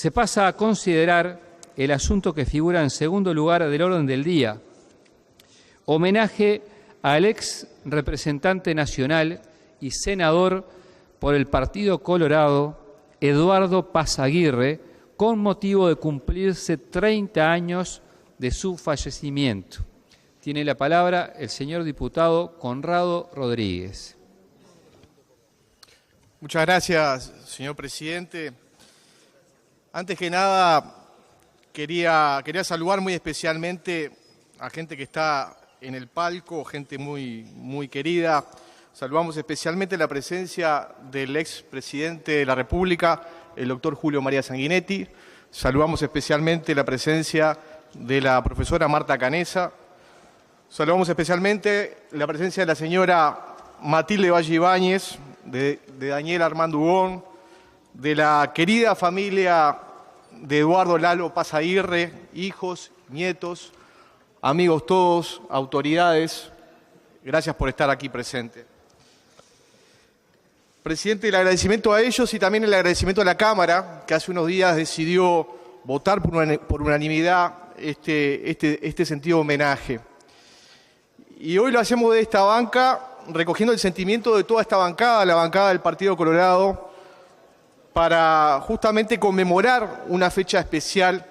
se pasa a considerar el asunto que figura en segundo lugar del orden del día. Homenaje al ex representante nacional y senador por el Partido Colorado, Eduardo Paz Aguirre, con motivo de cumplirse 30 años de su fallecimiento. Tiene la palabra el señor diputado Conrado Rodríguez. Muchas gracias, señor presidente. Antes que nada, quería saludar muy especialmente a gente que está en el palco, gente muy querida. Saludamos especialmente la presencia del expresidente de la República, el doctor Julio María Sanguinetti. Saludamos especialmente la presencia de la profesora Marta Canesa. Saludamos especialmente la presencia de la señora Matilde Valle Ibáñez, de Daniel Armando Hugón, de la querida familia de Eduardo Lalo Paz Aguirre, hijos, nietos, amigos todos, autoridades. Gracias por estar aquí presente. Presidente, el agradecimiento a ellos y también el agradecimiento a la Cámara, que hace unos días decidió votar por unanimidad este sentido de homenaje. Y hoy lo hacemos de esta banca, recogiendo el sentimiento de toda esta bancada, la bancada del Partido Colorado, para justamente conmemorar una fecha especial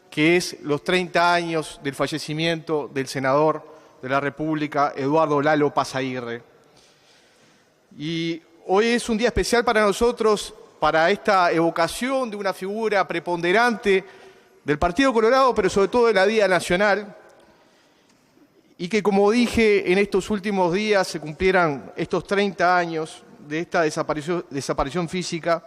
que es los 30 años del fallecimiento del senador de la República, Eduardo Lalo Paz Aguirre. Y hoy es un día especial para nosotros, para esta evocación de una figura preponderante del Partido Colorado, pero sobre todo de la vida nacional, y que, como dije, en estos últimos días se cumplieran estos 30 años de esta desaparición física,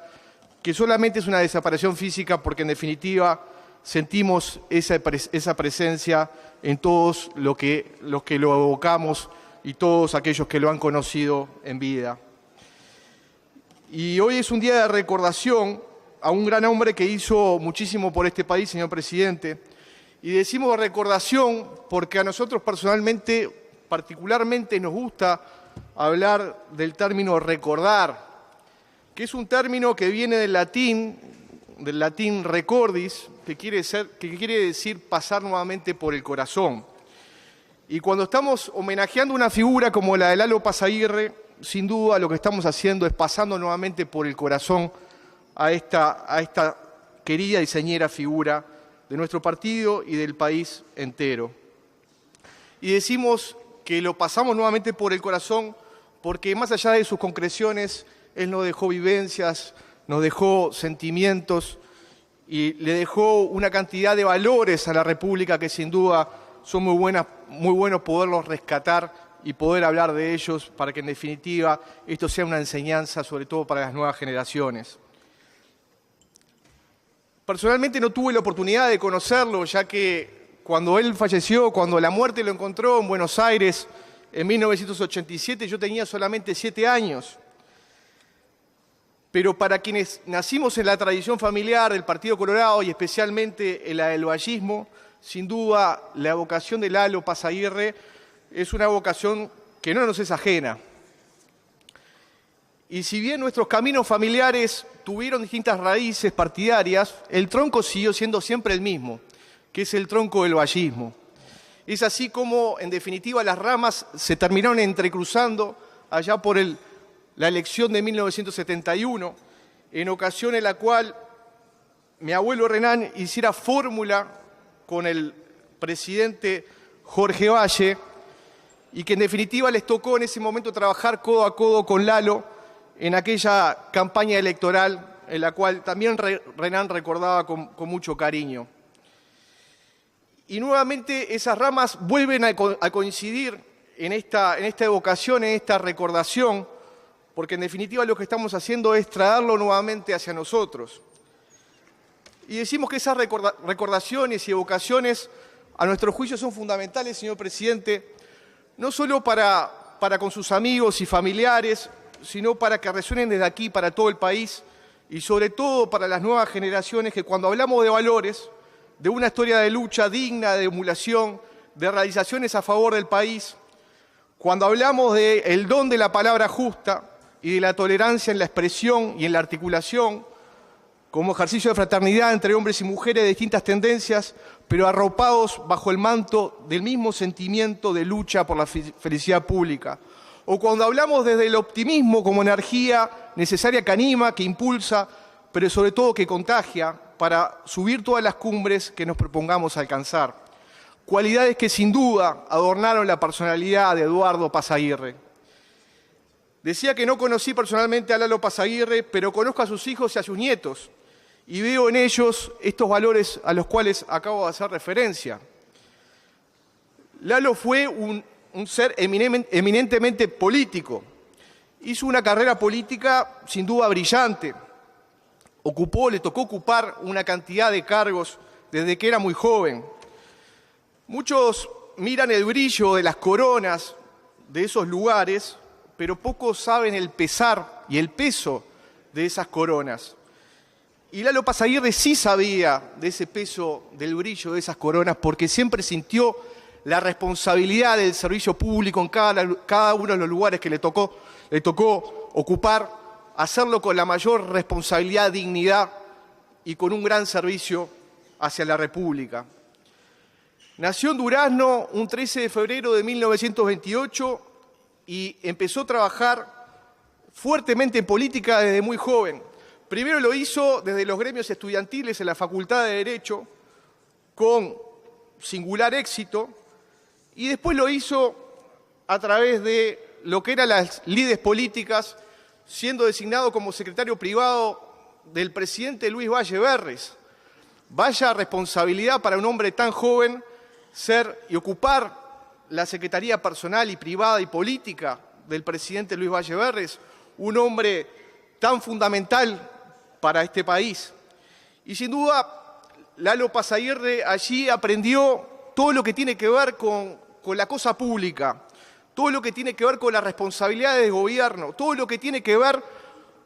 que solamente es una desaparición física porque en definitiva sentimos esa presencia en todos los que lo evocamos y todos aquellos que lo han conocido en vida. Y hoy es un día de recordación a un gran hombre que hizo muchísimo por este país, señor presidente. Y decimos recordación porque a nosotros personalmente, particularmente nos gusta hablar del término recordar, que es un término que viene del latín recordis, que quiere decir pasar nuevamente por el corazón. Y cuando estamos homenajeando una figura como la de Lalo Paz Aguirre, sin duda lo que estamos haciendo es pasando nuevamente por el corazón a esta querida y señera figura de nuestro partido y del país entero. Y decimos que lo pasamos nuevamente por el corazón porque más allá de sus concreciones, él nos dejó vivencias, nos dejó sentimientos y le dejó una cantidad de valores a la República que sin duda son muy buenos poderlos rescatar y poder hablar de ellos para que en definitiva esto sea una enseñanza sobre todo para las nuevas generaciones. Personalmente no tuve la oportunidad de conocerlo, ya que cuando él falleció, cuando la muerte lo encontró en Buenos Aires en 1987, yo tenía solamente 7 años. Pero para quienes nacimos en la tradición familiar del Partido Colorado y especialmente en la del vallismo, sin duda la evocación de Lalo Paz Aguirre es una evocación que no nos es ajena. Y si bien nuestros caminos familiares tuvieron distintas raíces partidarias, el tronco siguió siendo siempre el mismo, que es el tronco del vallismo. Es así como, en definitiva, las ramas se terminaron entrecruzando allá por la elección de 1971, en ocasión en la cual mi abuelo Renán hiciera fórmula con el presidente Jorge Valle y que en definitiva les tocó en ese momento trabajar codo a codo con Lalo en aquella campaña electoral en la cual también Renán recordaba con mucho cariño. Y nuevamente esas ramas vuelven a coincidir en esta evocación, en esta recordación, porque en definitiva lo que estamos haciendo es traerlo nuevamente hacia nosotros. Y decimos que esas recordaciones y evocaciones, a nuestro juicio, son fundamentales, señor presidente, no solo para con sus amigos y familiares, sino para que resuenen desde aquí para todo el país y sobre todo para las nuevas generaciones que cuando hablamos de valores, de una historia de lucha digna, de emulación, de realizaciones a favor del país, cuando hablamos del don de la palabra justa y de la tolerancia en la expresión y en la articulación, como ejercicio de fraternidad entre hombres y mujeres de distintas tendencias, pero arropados bajo el manto del mismo sentimiento de lucha por la felicidad pública. O cuando hablamos desde el optimismo como energía necesaria que anima, que impulsa, pero sobre todo que contagia para subir todas las cumbres que nos propongamos alcanzar. Cualidades que sin duda adornaron la personalidad de Eduardo Pazaguirre. Decía que no conocí personalmente a Lalo Pazaguirre, pero conozco a sus hijos y a sus nietos, y veo en ellos estos valores a los cuales acabo de hacer referencia. Lalo fue un ser eminentemente político. Hizo una carrera política sin duda brillante. Le tocó ocupar una cantidad de cargos desde que era muy joven. Muchos miran el brillo de las coronas de esos lugares, pero pocos saben el pesar y el peso de esas coronas. Y Lalo Pazaguirre sí sabía de ese peso, del brillo de esas coronas, porque siempre sintió la responsabilidad del servicio público en cada uno de los lugares que le tocó ocupar, hacerlo con la mayor responsabilidad, dignidad y con un gran servicio hacia la República. Nació en Durazno un 13 de febrero de 1928 y empezó a trabajar fuertemente en política desde muy joven. Primero lo hizo desde los gremios estudiantiles en la Facultad de Derecho, con singular éxito, y después lo hizo a través de lo que eran las lides políticas, siendo designado como secretario privado del presidente Luis Valle Berres. Vaya responsabilidad para un hombre tan joven ser y ocupar la secretaría personal y privada y política del presidente Luis Valle Berres, un hombre tan fundamental para este país. Y sin duda, Lalo Pazaguirre allí aprendió todo lo que tiene que ver con la cosa pública, todo lo que tiene que ver con las responsabilidades del gobierno, todo lo que tiene que ver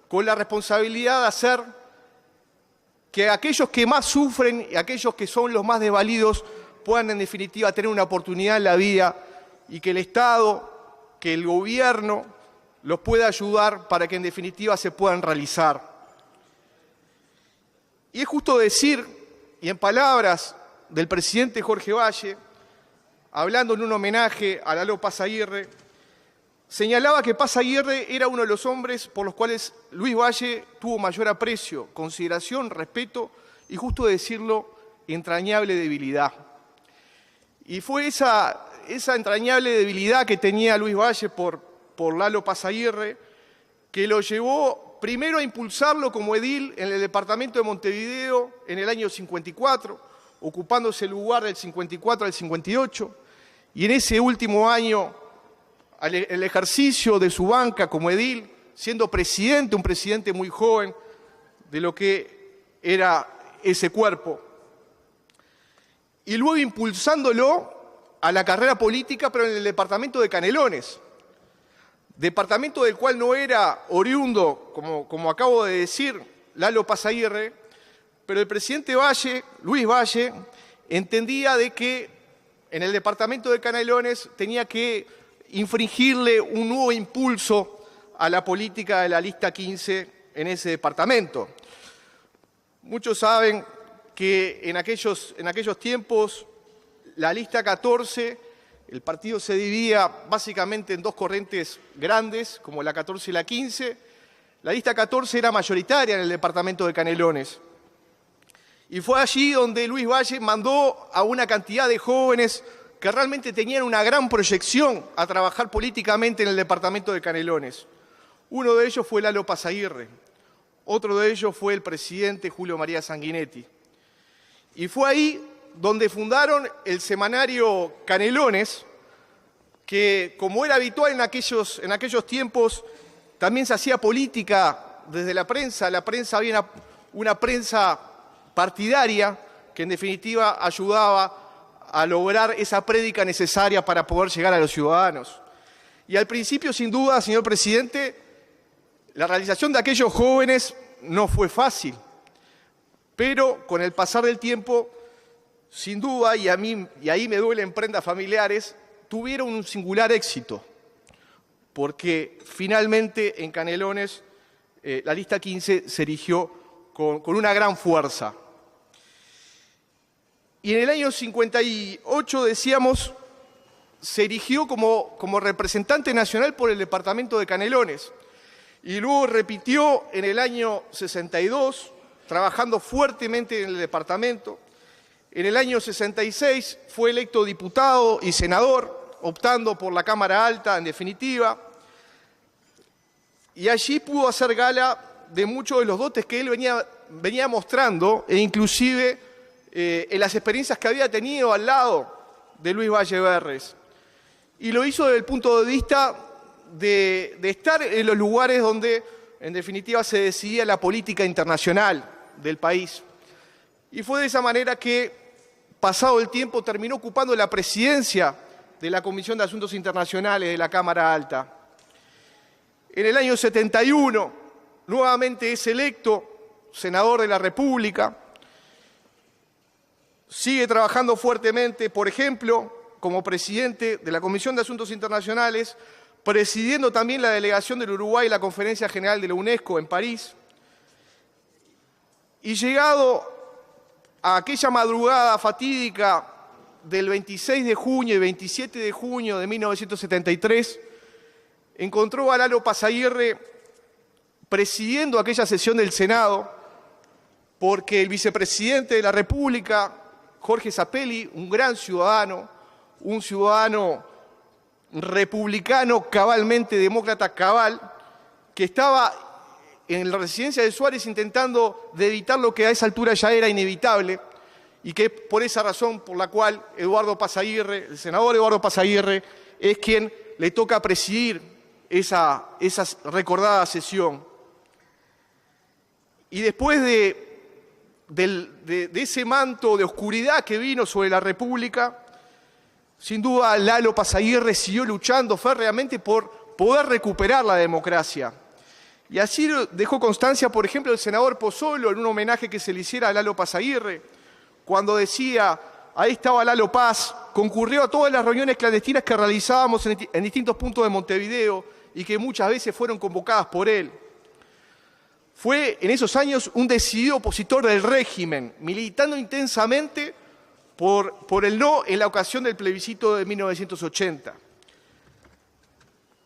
con la responsabilidad de hacer que aquellos que más sufren y aquellos que son los más desvalidos puedan en definitiva tener una oportunidad en la vida y que el Estado, que el gobierno los pueda ayudar para que en definitiva se puedan realizar. Y es justo decir, y en palabras del presidente Jorge Valle, hablando en un homenaje a Lalo Pazaguirre, señalaba que Pazaguirre era uno de los hombres por los cuales Luis Valle tuvo mayor aprecio, consideración, respeto y, justo decirlo, entrañable debilidad. Y fue esa entrañable debilidad que tenía Luis Valle por Lalo Pazaguirre que lo llevó primero a impulsarlo como edil en el departamento de Montevideo en el año 54, ocupándose el lugar del 54 al 58, y en ese último año el ejercicio de su banca como edil, siendo presidente, un presidente muy joven de lo que era ese cuerpo, y luego impulsándolo a la carrera política, pero en el departamento de Canelones, departamento del cual no era oriundo, como acabo de decir, Lalo Pazaguirre, pero el presidente Valle, Luis Valle, entendía de que en el departamento de Canelones tenía que infringirle un nuevo impulso a la política de la lista 15 en ese departamento. Muchos saben que en aquellos tiempos la lista 14, el partido se dividía básicamente en dos corrientes grandes, como la 14 y la 15. La lista 14 era mayoritaria en el departamento de Canelones. Y fue allí donde Luis Valle mandó a una cantidad de jóvenes que realmente tenían una gran proyección a trabajar políticamente en el departamento de Canelones. Uno de ellos fue Lalo Pazaguirre, otro de ellos fue el presidente Julio María Sanguinetti. Y fue ahí donde fundaron el semanario Canelones, que, como era habitual en aquellos tiempos, también se hacía política desde la prensa. La prensa había una prensa partidaria que en definitiva ayudaba a lograr esa prédica necesaria para poder llegar a los ciudadanos. Y al principio, sin duda, señor presidente, la realización de aquellos jóvenes no fue fácil, pero con el pasar del tiempo, sin duda, y ahí me duelen prendas familiares, tuvieron un singular éxito, porque finalmente en Canelones la lista 15 se erigió con una gran fuerza. Y en el año 58, decíamos, se erigió como representante nacional por el departamento de Canelones. Y luego repitió en el año 62, trabajando fuertemente en el departamento. En el año 66 fue electo diputado y senador, optando por la Cámara Alta, en definitiva. Y allí pudo hacer gala de muchos de los dotes que él venía mostrando, e inclusive en las experiencias que había tenido al lado de Luis Valle Berres. Y lo hizo desde el punto de vista de estar en los lugares donde, en definitiva, se decidía la política internacional del país. Y fue de esa manera que, pasado el tiempo, terminó ocupando la presidencia de la Comisión de Asuntos Internacionales de la Cámara Alta. En el año 71, nuevamente es electo senador de la República. Sigue trabajando fuertemente, por ejemplo, como presidente de la Comisión de Asuntos Internacionales, presidiendo también la delegación del Uruguay a la Conferencia General de la UNESCO en París. Y llegado a aquella madrugada fatídica del 26 de junio y 27 de junio de 1973, encontró a Lalo Pasaguirre presidiendo aquella sesión del Senado, porque el vicepresidente de la República, Jorge Zapelli, un gran ciudadano, un ciudadano republicano cabalmente demócrata cabal, que estaba en la residencia de Suárez intentando de evitar lo que a esa altura ya era inevitable, y que por esa razón por la cual Eduardo Pasaguirre, el senador Eduardo Pasaguirre, es quien le toca presidir esa recordada sesión. Y después de ese manto de oscuridad que vino sobre la República, sin duda Lalo Pasaguirre siguió luchando férreamente por poder recuperar la democracia. Y así dejó constancia, por ejemplo, el senador Pozzolo, en un homenaje que se le hiciera a Lalo Pasaguirre, cuando decía: ahí estaba Lalo Paz, concurrió a todas las reuniones clandestinas que realizábamos en distintos puntos de Montevideo y que muchas veces fueron convocadas por él. Fue en esos años un decidido opositor del régimen, militando intensamente por el no en la ocasión del plebiscito de 1980.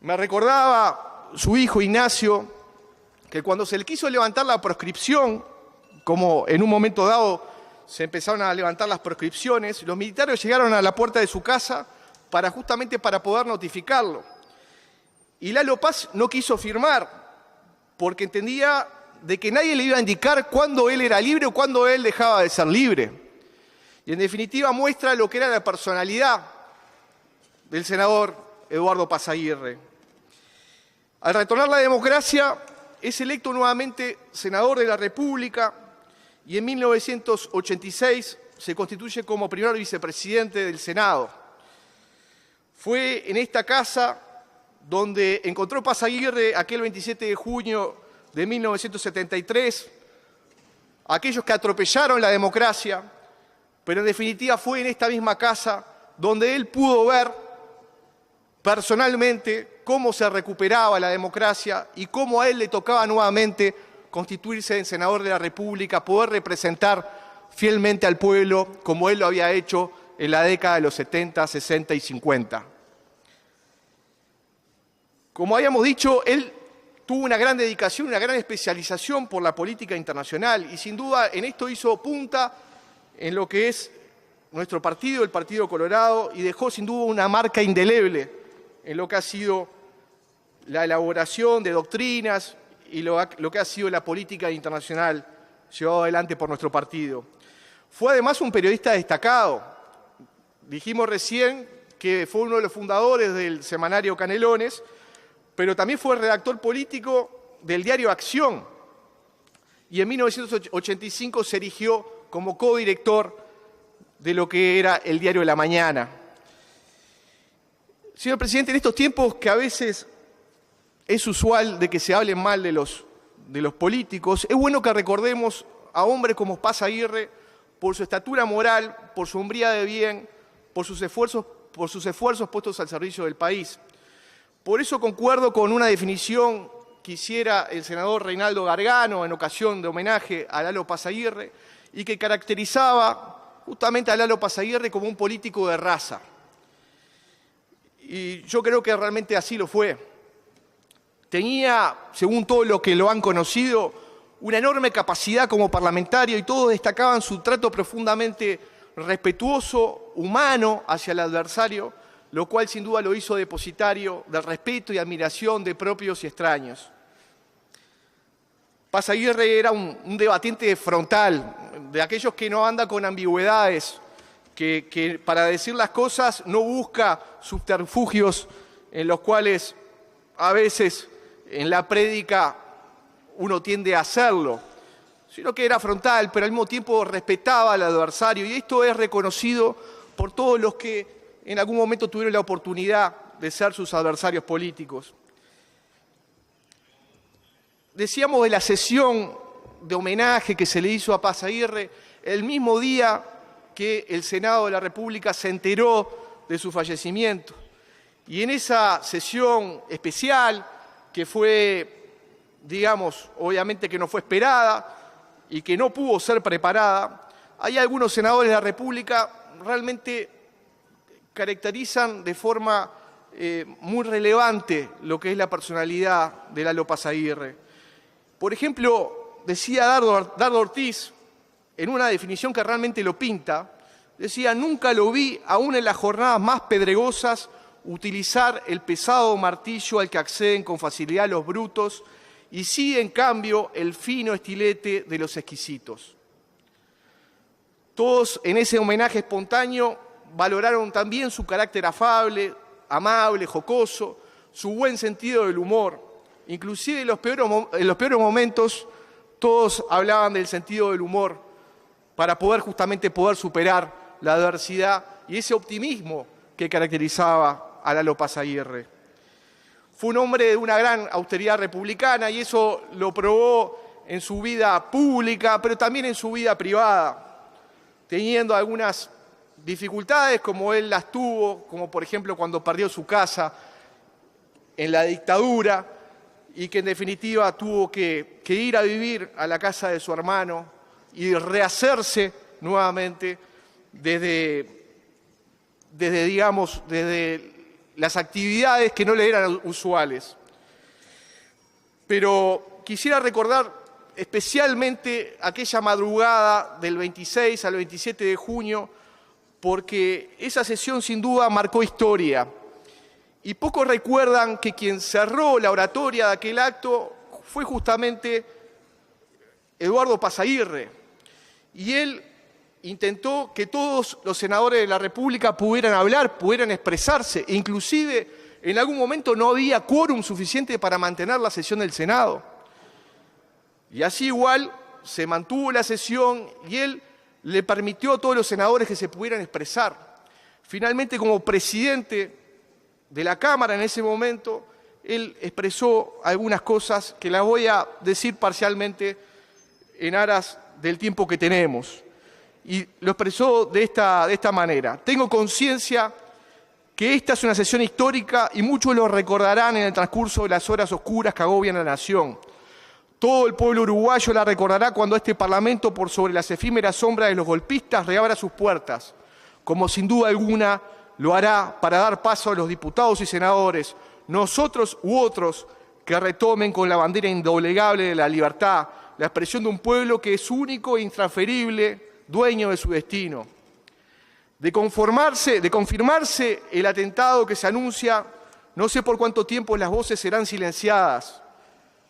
Me recordaba su hijo Ignacio que cuando se le quiso levantar la proscripción, como en un momento dado se empezaron a levantar las proscripciones, los militares llegaron a la puerta de su casa justamente para poder notificarlo. Y Lalo Paz no quiso firmar, porque entendía de que nadie le iba a indicar cuándo él era libre o cuándo él dejaba de ser libre. Y en definitiva muestra lo que era la personalidad del senador Eduardo Pasaguirre. Al retornar la democracia, es electo nuevamente senador de la República y en 1986 se constituye como primer vicepresidente del Senado. Fue en esta casa donde encontró Pasaguirre aquel 27 de junio de 1973, aquellos que atropellaron la democracia, pero en definitiva fue en esta misma casa donde él pudo ver personalmente cómo se recuperaba la democracia y cómo a él le tocaba nuevamente constituirse en senador de la República, poder representar fielmente al pueblo como él lo había hecho en la década de los 70, 60 y 50. Como habíamos dicho, él tuvo una gran dedicación, una gran especialización por la política internacional y sin duda en esto hizo punta en lo que es nuestro partido, el Partido Colorado, y dejó sin duda una marca indeleble en lo que ha sido la elaboración de doctrinas y lo que ha sido la política internacional llevada adelante por nuestro partido. Fue además un periodista destacado. Dijimos recién que fue uno de los fundadores del semanario Canelones, pero también fue redactor político del diario Acción y en 1985 se erigió como codirector de lo que era el diario La Mañana. Señor presidente, en estos tiempos que a veces es usual de que se hable mal de los políticos, es bueno que recordemos a hombres como Pasaguirre por su estatura moral, por su hombría de bien, por sus esfuerzos puestos al servicio del país. Por eso concuerdo con una definición que hiciera el senador Reinaldo Gargano en ocasión de homenaje a Lalo Pasaguirre y que caracterizaba justamente a Lalo Pasaguirre como un político de raza. Y yo creo que realmente así lo fue. Tenía, según todos los que lo han conocido, una enorme capacidad como parlamentario y todos destacaban su trato profundamente respetuoso, humano hacia el adversario, lo cual sin duda lo hizo depositario del respeto y admiración de propios y extraños. Pasaguirre era un debatiente frontal, de aquellos que no anda con ambigüedades, que para decir las cosas no busca subterfugios en los cuales a veces en la prédica uno tiende a hacerlo, sino que era frontal, pero al mismo tiempo respetaba al adversario, y esto es reconocido por todos los que en algún momento tuvieron la oportunidad de ser sus adversarios políticos. Decíamos de la sesión de homenaje que se le hizo a Pasaguirre el mismo día que el Senado de la República se enteró de su fallecimiento. Y en esa sesión especial, que fue, digamos, obviamente que no fue esperada y que no pudo ser preparada, hay algunos senadores de la República realmente caracterizan de forma muy relevante lo que es la personalidad de Lalo Pasaguirre. Por ejemplo, decía Dardo Ortiz, en una definición que realmente lo pinta, decía: nunca lo vi, aún en las jornadas más pedregosas, utilizar el pesado martillo al que acceden con facilidad los brutos, y sí, en cambio, el fino estilete de los exquisitos. Todos en ese homenaje espontáneo valoraron también su carácter afable, amable, jocoso, su buen sentido del humor. Inclusive en los peores momentos todos hablaban del sentido del humor para justamente poder superar la adversidad y ese optimismo que caracterizaba a Lalo Pasaguirre. Fue un hombre de una gran austeridad republicana y eso lo probó en su vida pública, pero también en su vida privada, teniendo algunas dificultades como él las tuvo, como por ejemplo cuando perdió su casa en la dictadura y que en definitiva tuvo que ir a vivir a la casa de su hermano y rehacerse nuevamente desde las actividades que no le eran usuales. Pero quisiera recordar especialmente aquella madrugada del 26 al 27 de junio, porque esa sesión sin duda marcó historia. Y pocos recuerdan que quien cerró la oratoria de aquel acto fue justamente Eduardo Pasaguirre. Y él intentó que todos los senadores de la República pudieran hablar, pudieran expresarse. E inclusive en algún momento no había quórum suficiente para mantener la sesión del Senado. Y así igual se mantuvo la sesión y él le permitió a todos los senadores que se pudieran expresar. Finalmente, como presidente de la Cámara en ese momento, él expresó algunas cosas que las voy a decir parcialmente en aras del tiempo que tenemos. Y lo expresó de esta manera: tengo conciencia que esta es una sesión histórica y muchos lo recordarán en el transcurso de las horas oscuras que agobian a la nación. Todo el pueblo uruguayo la recordará cuando este Parlamento, por sobre las efímeras sombras de los golpistas, reabra sus puertas, como sin duda alguna lo hará para dar paso a los diputados y senadores, nosotros u otros, que retomen con la bandera indoblegable de la libertad, la expresión de un pueblo que es único e intransferible, dueño de su destino. De confirmarse el atentado que se anuncia, no sé por cuánto tiempo las voces serán silenciadas.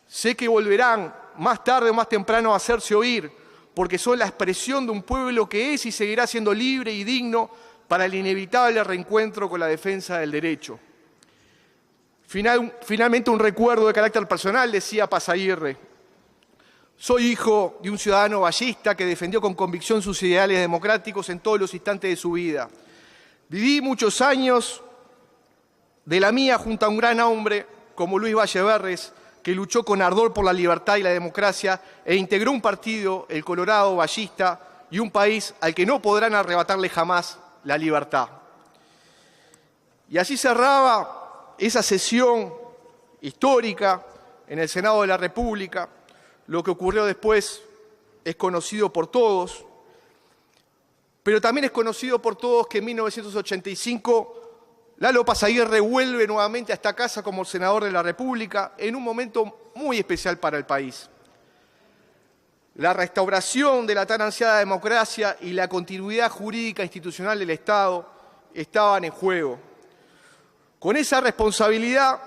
Sé que volverán más tarde o más temprano a hacerse oír, porque son la expresión de un pueblo que es y seguirá siendo libre y digno para el inevitable reencuentro con la defensa del derecho. Finalmente, un recuerdo de carácter personal, decía Pasaguirre. Soy hijo de un ciudadano vallista que defendió con convicción sus ideales democráticos en todos los instantes de su vida. Viví muchos años de la mía junto a un gran hombre como Luis Valleverres, que luchó con ardor por la libertad y la democracia e integró un partido, el Colorado Vallista, y un país al que no podrán arrebatarle jamás la libertad. Y así cerraba esa sesión histórica en el Senado de la República. Lo que ocurrió después es conocido por todos, pero también es conocido por todos que en 1985 Lalo Pasaguirre vuelve nuevamente a esta casa como senador de la República en un momento muy especial para el país. La restauración de la tan ansiada democracia y la continuidad jurídica institucional del Estado estaban en juego. Con esa responsabilidad,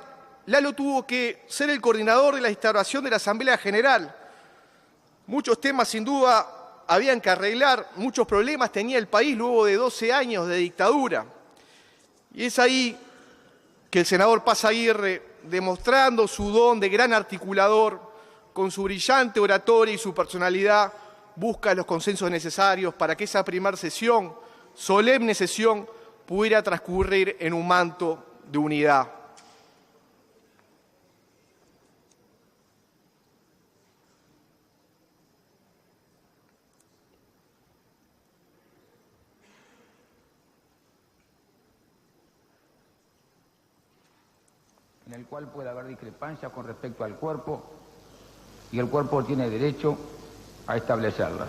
Lalo tuvo que ser el coordinador de la instauración de la Asamblea General. Muchos temas, sin duda, habían que arreglar, muchos problemas tenía el país luego de 12 años de dictadura. Y es ahí que el senador Pasaguirre, demostrando su don de gran articulador, con su brillante oratoria y su personalidad, busca los consensos necesarios para que esa primera sesión, solemne sesión, pudiera transcurrir en un manto de unidad. En el cual puede haber discrepancias con respecto al cuerpo y el cuerpo tiene derecho a establecerlas.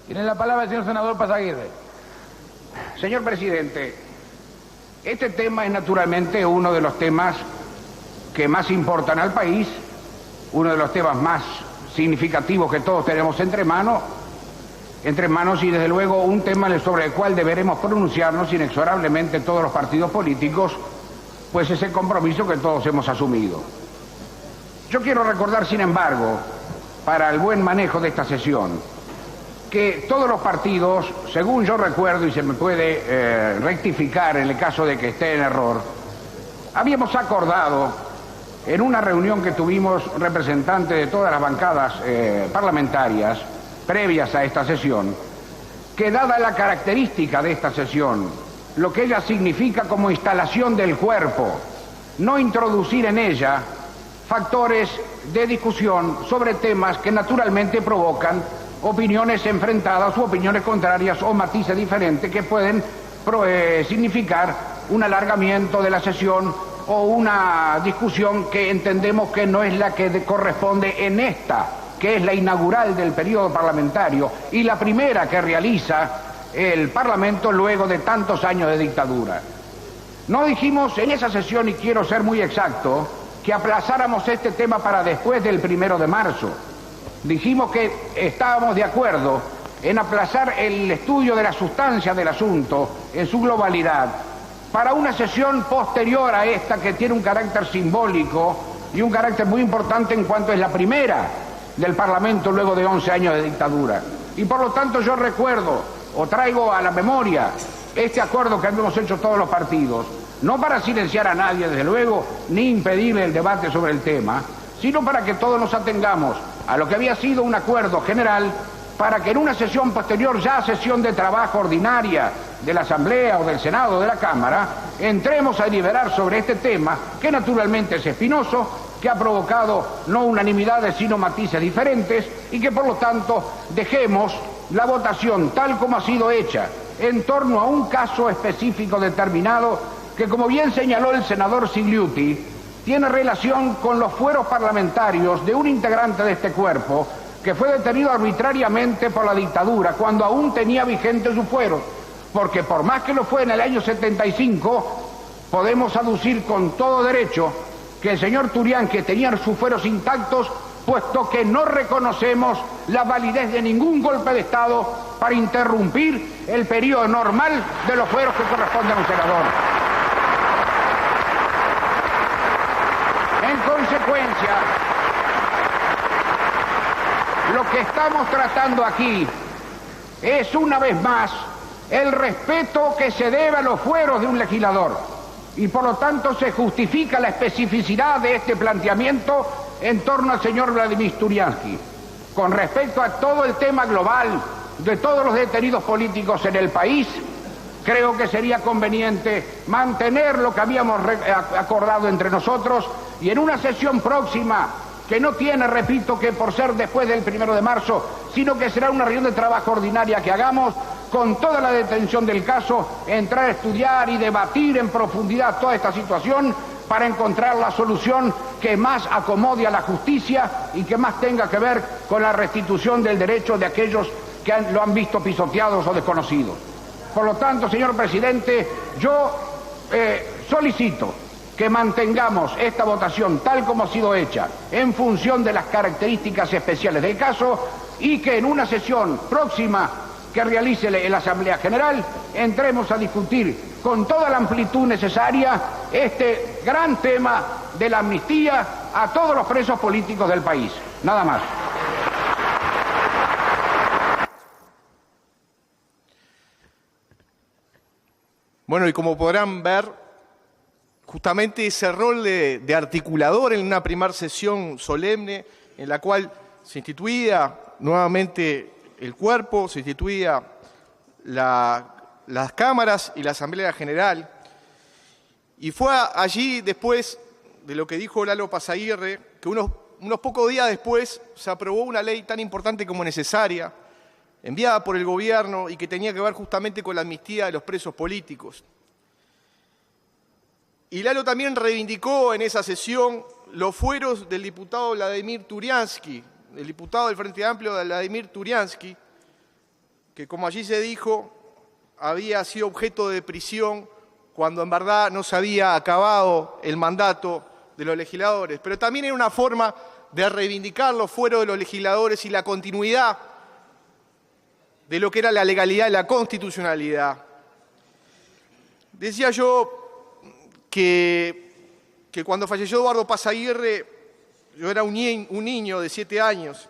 Tiene la palabra el señor senador Pasaguirre. Señor presidente, este tema es naturalmente uno de los temas que más importan al país, uno de los temas más significativos que todos tenemos entre manos y desde luego un tema sobre el cual deberemos pronunciarnos inexorablemente todos los partidos políticos, pues es el compromiso que todos hemos asumido. Yo quiero recordar, sin embargo, para el buen manejo de esta sesión, que todos los partidos, según yo recuerdo, y se me puede rectificar en el caso de que esté en error, habíamos acordado en una reunión que tuvimos representantes de todas las bancadas parlamentarias previas a esta sesión, que dada la característica de esta sesión, lo que ella significa como instalación del cuerpo, no introducir en ella factores de discusión sobre temas que naturalmente provocan opiniones enfrentadas u opiniones contrarias o matices diferentes que pueden significar un alargamiento de la sesión o una discusión que entendemos que no es la que corresponde en esta, que es la inaugural del periodo parlamentario y la primera que realiza el Parlamento luego de tantos años de dictadura. No dijimos en esa sesión, y quiero ser muy exacto, que aplazáramos este tema para después del 1 de marzo. Dijimos que estábamos de acuerdo en aplazar el estudio de la sustancia del asunto en su globalidad para una sesión posterior a esta que tiene un carácter simbólico y un carácter muy importante en cuanto es la primera del Parlamento luego de 11 años de dictadura. Y por lo tanto yo recuerdo o traigo a la memoria este acuerdo que habíamos hecho todos los partidos, no para silenciar a nadie, desde luego, ni impedirle el debate sobre el tema, sino para que todos nos atengamos a lo que había sido un acuerdo general para que en una sesión posterior, ya sesión de trabajo ordinaria de la Asamblea o del Senado o de la Cámara, entremos a deliberar sobre este tema, que naturalmente es espinoso, que ha provocado no unanimidades sino matices diferentes y que por lo tanto dejemos la votación tal como ha sido hecha en torno a un caso específico determinado que, como bien señaló el senador Sigliuti, tiene relación con los fueros parlamentarios de un integrante de este cuerpo que fue detenido arbitrariamente por la dictadura cuando aún tenía vigente su fuero, porque por más que lo fue en el año 75, podemos aducir con todo derecho que el señor Turián, que tenía sus fueros intactos, puesto que no reconocemos la validez de ningún golpe de Estado para interrumpir el periodo normal de los fueros que corresponden a un senador. En consecuencia, lo que estamos tratando aquí es, una vez más, el respeto que se debe a los fueros de un legislador. Y por lo tanto se justifica la especificidad de este planteamiento en torno al señor Vladimir Turiansky. Con respecto a todo el tema global de todos los detenidos políticos en el país, creo que sería conveniente mantener lo que habíamos acordado entre nosotros y en una sesión próxima, que no tiene, repito, que por ser después del 1 de marzo, sino que será una reunión de trabajo ordinaria que hagamos, con toda la detención del caso, entrar a estudiar y debatir en profundidad toda esta situación para encontrar la solución que más acomode a la justicia y que más tenga que ver con la restitución del derecho de aquellos que lo han visto pisoteados o desconocidos. Por lo tanto, señor presidente, yo solicito que mantengamos esta votación tal como ha sido hecha en función de las características especiales del caso y que en una sesión próxima que realice la Asamblea General entremos a discutir con toda la amplitud necesaria este gran tema de la amnistía a todos los presos políticos del país. Nada más. Bueno, y como podrán ver, justamente ese rol de articulador en una primera sesión solemne en la cual se instituía nuevamente el cuerpo, se instituía las cámaras y la Asamblea General. Y fue allí, después de lo que dijo Lalo Pasaguirre, que unos pocos días después se aprobó una ley tan importante como necesaria, enviada por el gobierno y que tenía que ver justamente con la amnistía de los presos políticos. Y Lalo también reivindicó en esa sesión los fueros del diputado Vladimir Turiansky, el diputado del Frente Amplio Vladimir Turiansky, que como allí se dijo, había sido objeto de prisión cuando en verdad no se había acabado el mandato de los legisladores. Pero también era una forma de reivindicar los fueros de los legisladores y la continuidad de lo que era la legalidad y la constitucionalidad. Decía yo que cuando falleció Eduardo Pasaguirre, yo era un niño de 7 años,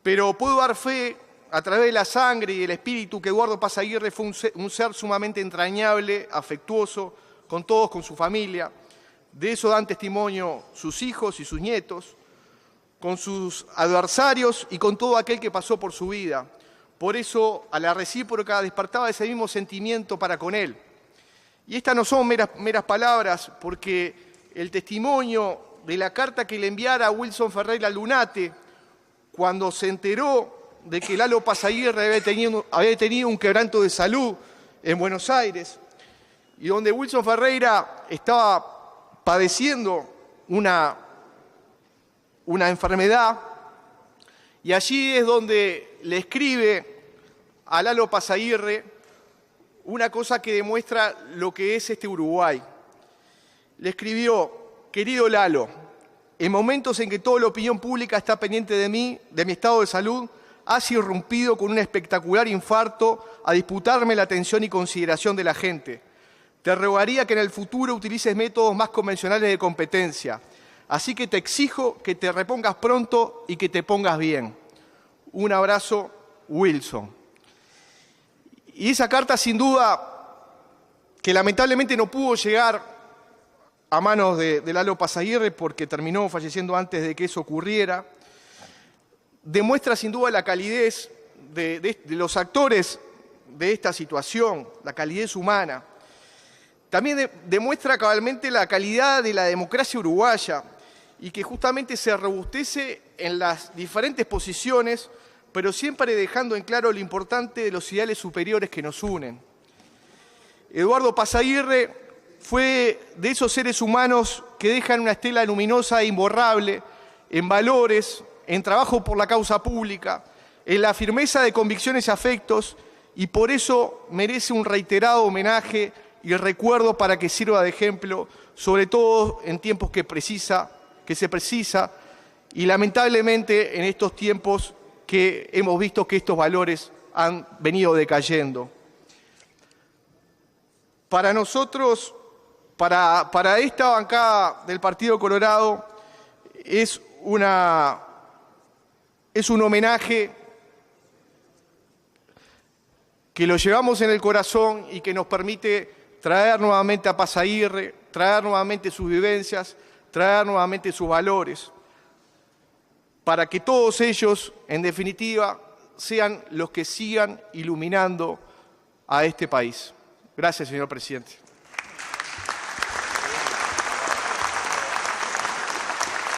pero puedo dar fe a través de la sangre y el espíritu que Eduardo Pasaguirre fue un ser sumamente entrañable, afectuoso, con todos, con su familia. De eso dan testimonio sus hijos y sus nietos, con sus adversarios y con todo aquel que pasó por su vida. Por eso, a la recíproca despertaba ese mismo sentimiento para con él. Y estas no son meras palabras, porque el testimonio de la carta que le enviara a Wilson Ferreira Lunate, cuando se enteró de que Lalo Pasaguirre había tenido un quebranto de salud en Buenos Aires, y donde Wilson Ferreira estaba padeciendo una enfermedad, y allí es donde le escribe a Lalo Pasaguirre una cosa que demuestra lo que es este Uruguay. Le escribió: querido Lalo, en momentos en que toda la opinión pública está pendiente de mí, de mi estado de salud, has irrumpido con un espectacular infarto a disputarme la atención y consideración de la gente. Te rogaría que en el futuro utilices métodos más convencionales de competencia. Así que te exijo que te repongas pronto y que te pongas bien. Un abrazo, Wilson. Y esa carta, sin duda, que lamentablemente no pudo llegar a manos de Lalo Pasaguirre porque terminó falleciendo antes de que eso ocurriera, demuestra sin duda la calidez de los actores de esta situación, la calidez humana. También demuestra cabalmente la calidad de la democracia uruguaya y que justamente se robustece en las diferentes posiciones, pero siempre dejando en claro lo importante de los ideales superiores que nos unen. Eduardo Pasaguirre fue de esos seres humanos que dejan una estela luminosa e imborrable en valores, en trabajo por la causa pública, en la firmeza de convicciones y afectos, y por eso merece un reiterado homenaje y recuerdo para que sirva de ejemplo, sobre todo en tiempos que se precisa, y lamentablemente en estos tiempos que hemos visto que estos valores han venido decayendo. Para nosotros, para esta bancada del Partido Colorado, es un homenaje que lo llevamos en el corazón y que nos permite traer nuevamente a Pasaguirre, traer nuevamente sus vivencias, traer nuevamente sus valores, para que todos ellos, en definitiva, sean los que sigan iluminando a este país. Gracias, señor presidente.